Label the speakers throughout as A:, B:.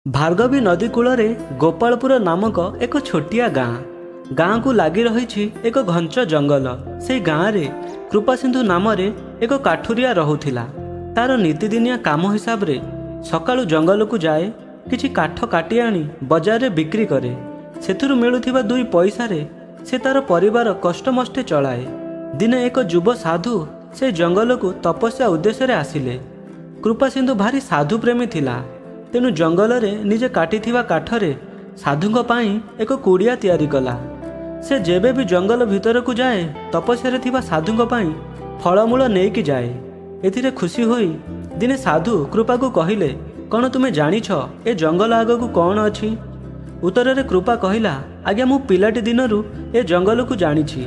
A: भार्गवी नदी कूल गोपालपुर नामक एक छोटिया गाँ को लगी रही एक घंच जंगल। से गाँव में कृपासिंधु नाम एक काठुरिया रहुथिला। तार नीतिदिनिया काम हिसाब रे सकाळु जंगल को जाए, किछि काठ काटी आनी बजार रे बिक्री करे। सेथुरु मिलुथिबा 2 पैसा रे से तार परिवार कष्टमष्टे चलाए। दिने एक युव साधु से जंगल को तपस्या उद्देश्य रे आसिले। कृपासिंधु भारी साधु प्रेमी थिला, तेणु जंगल रे निजे काटिथिबा काठरे साधुंक पाई एक कुड़िया तैयारी कला। से जेबे भी जंगल भितर को जाए, तपस्या रे थिबा साधुंक पाई फलमूल नेकी जाए। एथिरे खुशी होई दिने साधु कृपा को कहिले, कौन तुमे जानिछ ए जंगल आगकू कौन अछि? उत्तर रे कृपा कहिला, आज्ञा मु पिलाटी दिनरू ए जंगल को जानिछि।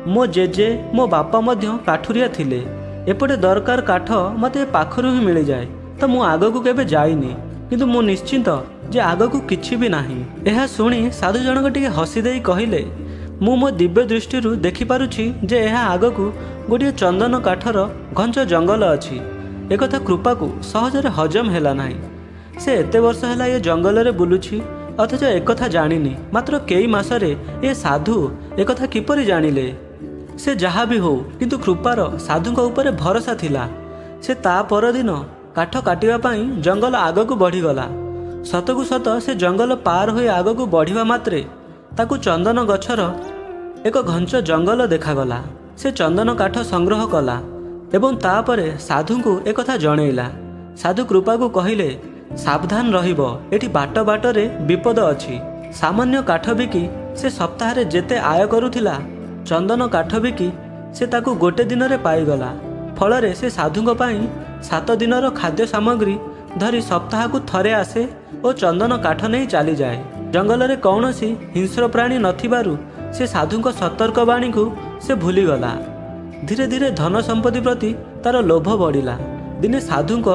A: मो जेजे मो बापा मध्य काठुरिया थिले। एपटे दरकार काठ मते पाखरु ही मिल जाए, तो मु आगकू केबे जाइनी, किंतु मु निश्चिंत जे आगकू किछि भी नाही। एहा सुनी साधु जनक टिके हसी देई कहिले, मु मो दिव्य दृष्टिरू देखि पारुछि जे एहा आगकू गोटे चंदन काठर घंच जंगल अछि। एकथा कृपा को सहजरे हजम हेला नाही। से एते वर्ष हेला ये जंगल रे बुलुछि, अथच एकथा जानिनी। मात्र केई मासरे ए साधु एकथा किपरि जानिले? से जहा भी हो, किंतु कृपार साधुंक ऊपर भरोसा थिला। से ता परदिन काठ काटिबा पाई जंगल आगकू बढ़ीगला। सतकू सत से जंगल पार होई आगकू बढ़िबा मात्रे ताकू चंदन गछर एक घंच जंगल देखागला। से चंदन काठ संग्रह कला एवं तापरे साधुंकू एकथा जणैला। साधु कृपा को कहिले, सावधान रहिबो, एठी बाट बाटरे विपद अछि। सामान्य काठ बिकी से सप्ताह रे जेते आय करुथिला, चंदन काठ बिकी से ताकू गोटे दिन रे पाईगला। फलरे से साधुंक पाई 7 दिनर खाद्य सामग्री धरी सप्ताह को थरे आसे और चंदन काठ नहीं चली जाए। जंगल रे कौनसी हिंस्र प्राणी नथिबारु से साधुंक सतर्क बाणी को से भूलीगला। धीरे धीरे धन संपत्ति प्रति तार लोभ बढ़िला। दिने साधुंक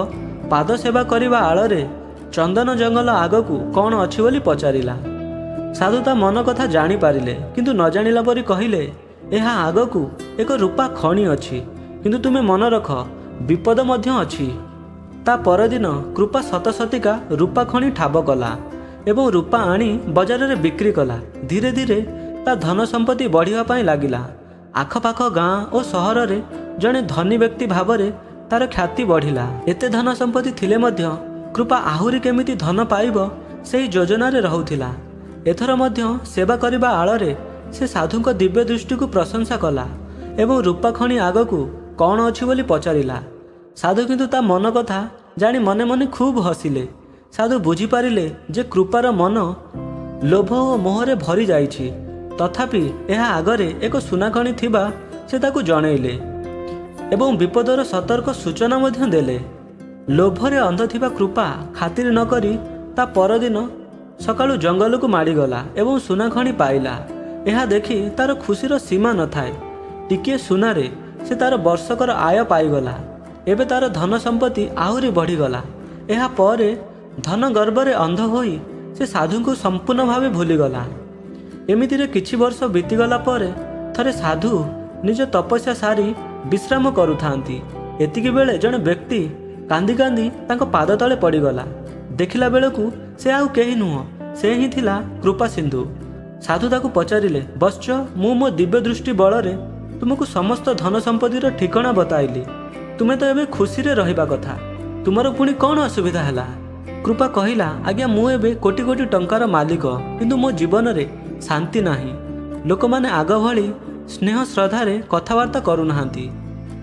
A: पाद सेवा करिबा आଳରେ चंदन जंगल आगकू कौन अछि बोली पचारिला। साधु ता मन कथा जानी पारिले, किंतु न जानिला परी कहिले, एहा आगकू एक रूपा खणी अछि, किंतु तुमे मन रख विपद मध्य अछि। ता परदिन कृपा शतशतिका रूपा खणी ठाब कला एवं रूपा आनी बजार रे बिक्री कला। धीरे धीरे ता धन संपत्ति बढ़िया पाई लागिला। आखपाख गाँ और सहर रे जड़े धनी व्यक्ति भावरे तार ख्याति बढ़िला। एते धन संपत्ति थिले मध्य कृपा आहुरी केमिति धन पाइब सेही योजना रे रहुथिला। एथर मध्य सेवा करिबा आଳରେ से साधुंक दिव्य दृष्टि को प्रशंसा कला एवं रूपा खणी आगकू कौन अछि बोली पचारिला। साधु किंतु ता मन कथा जानी मने मने खूब हसिले। साधु बुझी पारिले जे कृपार मन लोभ और मोहरे भरी जाइछि। तथापि एहा आगरे एक सुनाखणी थिबा से ताकू जणैले एवं विपदर सतर्क सूचना मध्य देले। लोभरे अंध थिबा कृपा खातिर न करी ता परदिन सकाळु जंगल को माड़ीगला एवं सुनाखणी पाइला। एहा देखी तार खुशीर सीमा न थाए। टिके सुनारे से तार वर्षकर आय पाइगला। एबे तार धन संपत्ति आहुरी बढ़ीगला। एहा परे धन गर्भरे अंध होई से साधु को संपूर्ण भावे भूलीगला। एमितिरे किछि वर्ष बीतीगला परे थरे साधु निज तपस्या सारी विश्राम करुथांती। एतिकी बेले जणे व्यक्ति कांदी कांदी तांको पाद तले पड़ीगला। देखिला बेलकू से आउ केही नुह, से ही थिला कृपा सिंधु। साधु ताकू पचारिले, बश्च मु मो दिव्य दृष्टि बଳରେ तुमको समस्त धन संपत्तिर ठिकाना बताइली। तुमे तो एबे खुशी रे रहिबा कथा, तुमर पुणी कौन असुविधा हैला? कृपा कहिला, आज्ञा मु एबे कोटी कोटी टंकार मालिक, किंतु मो जीवन रे शांति नाही। लोक माने आग भली स्नेह श्रद्धा रे कथावार्ता करू नाहांती।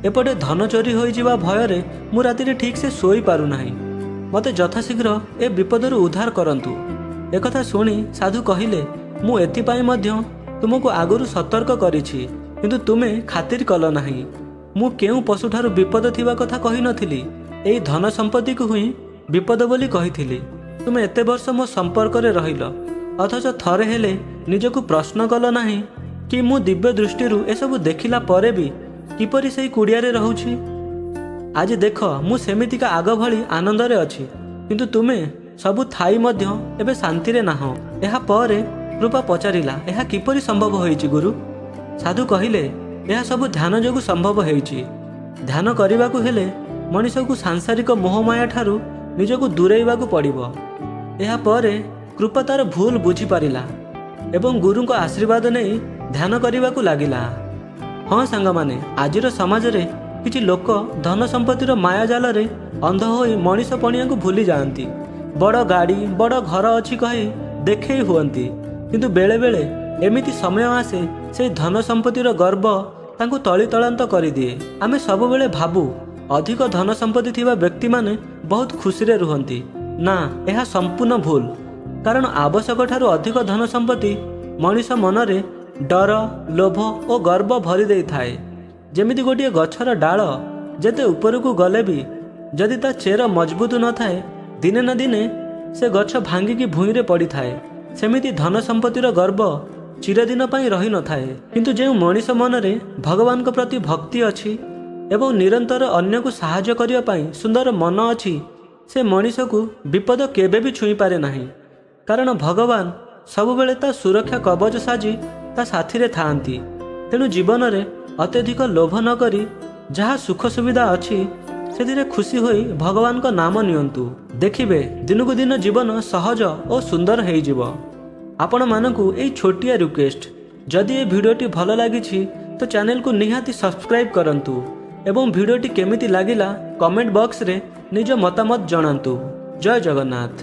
A: एपटे धन चोरी होई जिबा भय रे मु राति रे ठीक से सोई पारू नाही। मते यथाशीघ्र ए विपदरू उद्धार करंतु। एकथा सुनी साधु कहिले, मु एथिपाई मध्य तुमको आगुरु सतर्क करिछि, किंतु तुमे खातिर कल नाही। मु केउ पशुठारु विपद थिबा कथा कहि नथिली, एई धन संपत्ति को हुई विपद बोली कहिथिली। तुमे एते वर्ष मो संपर्क रे रहिल, अथच थरे हेले निजको प्रश्न कल नाही कि मु दिव्य दृष्टिरू एसबु देखिला परे भी किपरि सेई कुड़िया रे रहुछि। आज देख मु सेमितिका आग भली आनंद रे अछि, किंतु तुमे सबु थाई मध्य एबे शांति रे नाह। एहा परे कृपा पचारिला, एहा किपरि संभव होइछि गुरु? साधु कहिले, यह सब ध्यान जोगु संभव होइछि। ध्यान करने हेले मनीष को सांसारिक मोहमाया ठारू निजको दूरेइबाकू पड़िबो। ଏହାପରେ କୃପା ତାର ଭୁଲ ବୁଝିପାରିଲା ଏବଂ ଗୁରୁଙ୍କ ଆଶୀର୍ବାଦ ନେଇ ଧ୍ୟାନ କରିବାକୁ ଲାଗିଲା। ହଁ ସାଙ୍ଗମାନେ, ଆଜିର ସମାଜରେ କିଛି ଲୋକ ଧନ ସମ୍ପତ୍ତିର ମାୟାଜାଲରେ ଅନ୍ଧ ହୋଇ ମଣିଷ ପଣିଆକୁ ଭୁଲି ଯାଆନ୍ତି। ବଡ଼ ଗାଡ଼ି ବଡ଼ ଘର ଅଛି କହି ଦେଖେଇ ହୁଅନ୍ତି, କିନ୍ତୁ ବେଳେବେଳେ ଏମିତି ସମୟ ଆସେ ସେହି ଧନ ସମ୍ପତ୍ତିର ଗର୍ବ ତାଙ୍କୁ ତଳିତଳାନ୍ତ କରିଦିଏ। ଆମେ ସବୁବେଳେ ଭାବୁ ଅଧିକ ଧନ ସମ୍ପତ୍ତି ଥିବା ବ୍ୟକ୍ତିମାନେ ବହୁତ ଖୁସିରେ ରୁହନ୍ତି। ନା, ଏହା ସମ୍ପୂର୍ଣ୍ଣ ଭୁଲ। କାରଣ ଆବଶ୍ୟକ ଠାରୁ ଅଧିକ ଧନ ସମ୍ପତ୍ତି ମଣିଷ ମନରେ ଡର, ଲୋଭ ଓ ଗର୍ବ ଭରି ଦେଇଥାଏ। ଯେମିତି ଗୋଟିଏ ଗଛର ଡାଳ ଯେତେ ଉପରକୁ ଗଲେ ବି ଯଦି ତା ଚେର ମଜବୁତ ନଥାଏ, ଦିନେ ନା ଦିନେ ସେ ଗଛ ଭାଙ୍ଗିକି ଭୂଇଁରେ ପଡ଼ିଥାଏ। ସେମିତି ଧନ ସମ୍ପତ୍ତିର ଗର୍ବ ଚିରଦିନ ପାଇଁ ରହିନଥାଏ। କିନ୍ତୁ ଯେଉଁ ମଣିଷ ମନରେ ଭଗବାନଙ୍କ ପ୍ରତି ଭକ୍ତି ଅଛି ଏବଂ ନିରନ୍ତର ଅନ୍ୟକୁ ସାହାଯ୍ୟ କରିବା ପାଇଁ ସୁନ୍ଦର ମନ ଅଛି, ସେ ମଣିଷକୁ ବିପଦ କେବେ ବି ଛୁଇଁପାରେ ନାହିଁ। କାରଣ ଭଗବାନ ସବୁବେଳେ ତା ସୁରକ୍ଷା କବଚ ସାଜି ତା ସାଥିରେ ଥାଆନ୍ତି। ତେଣୁ ଜୀବନରେ ଅତ୍ୟଧିକ ଲୋଭ ନ କରି ଯାହା ସୁଖ ସୁବିଧା ଅଛି ସେଥିରେ ଖୁସି ହୋଇ ଭଗବାନଙ୍କ ନାମ ନିଅନ୍ତୁ। ଦେଖିବେ ଦିନକୁ ଦିନ ଜୀବନ ସହଜ ଓ ସୁନ୍ଦର ହେଇଯିବ। ଆପଣମାନଙ୍କୁ ଏଇ ଛୋଟିଆ ରିକ୍ୱେଷ୍ଟ, ଯଦି ଏ ଭିଡ଼ିଓଟି ଭଲ ଲାଗିଛି ତ ଚ୍ୟାନେଲକୁ ନିହାତି ସବସ୍କ୍ରାଇବ୍ କରନ୍ତୁ ଏବଂ ଭିଡ଼ିଓଟି କେମିତି ଲାଗିଲା କମେଣ୍ଟ ବକ୍ସରେ ନିଜ ମତାମତ ଜଣାନ୍ତୁ। ଜୟ ଜଗନ୍ନାଥ।